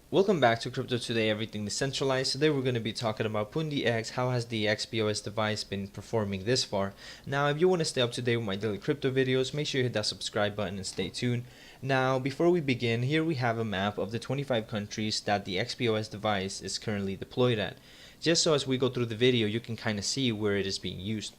Welcome back to Crypto Today, everything decentralized. Today we're going to be talking about Pundi X. How has the xPos device been performing this far? Now, if you want to stay up to date with my daily crypto videos, make sure you hit that subscribe button and stay tuned. Now, before we begin, here we have a map of the 25 countries that the xPos device is currently deployed at. Just so as we go through the video, you can kind of see where it is being used.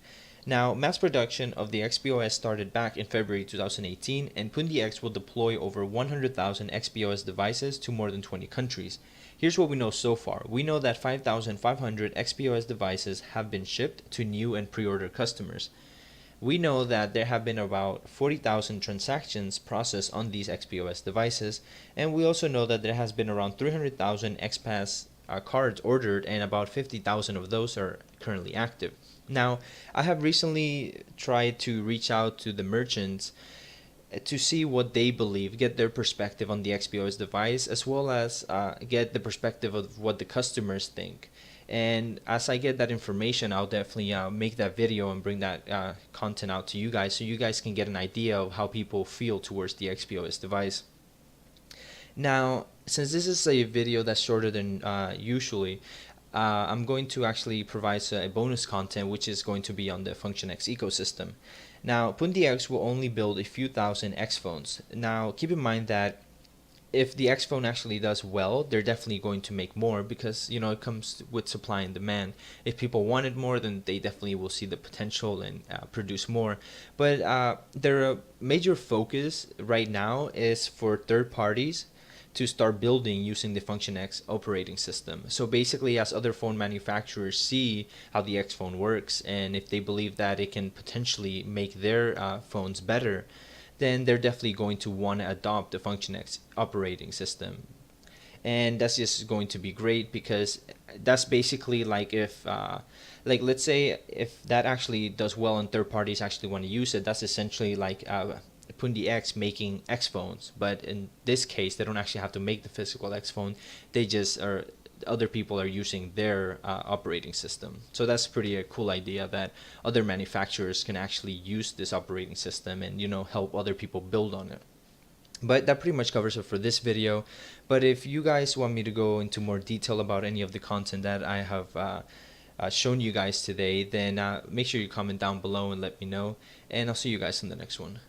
Now, mass production of the xPos started back in February 2018, and Pundi X will deploy over 100,000 xPos devices to more than 20 countries. Here's what we know so far. We know that 5,500 xPos devices have been shipped to new and pre-order customers. We know that there have been about 40,000 transactions processed on these xPos devices, and we also know that there has been around 300,000 xPass cards ordered, and about 50,000 of those are currently active. Now, I have recently tried to reach out to the merchants to see what they believe, get their perspective on the xPos device, as well as get the perspective of what the customers think. And as I get that information, I'll definitely make that video and bring that content out to you guys so you guys can get an idea of how people feel towards the xPos device. Now, since this is a video that's shorter than usually, I'm going to actually provide a bonus content which is going to be on the FunctionX ecosystem. Now, Pundi X will only build a few thousand X phones. Now, keep in mind that if the X phone actually does well, they're definitely going to make more because it comes with supply and demand. If people wanted more, then they definitely will see the potential and produce more. But their major focus right now is for third parties to start building using the FunctionX operating system. So basically, as other phone manufacturers see how the X phone works, and if they believe that it can potentially make their phones better, then they're definitely going to want to adopt the FunctionX operating system. And that's just going to be great because that's basically like if like let's say if that actually does well and third parties actually want to use it, that's essentially like Pundi X making X phones, but in this case they don't actually have to make the physical X phone, they just are other people are using their operating system. So that's pretty a cool idea that other manufacturers can actually use this operating system and help other people build on it. But that pretty much covers it for this video. But if you guys want me to go into more detail about any of the content that I have shown you guys today, then make sure you comment down below and let me know, and I'll see you guys in the next one.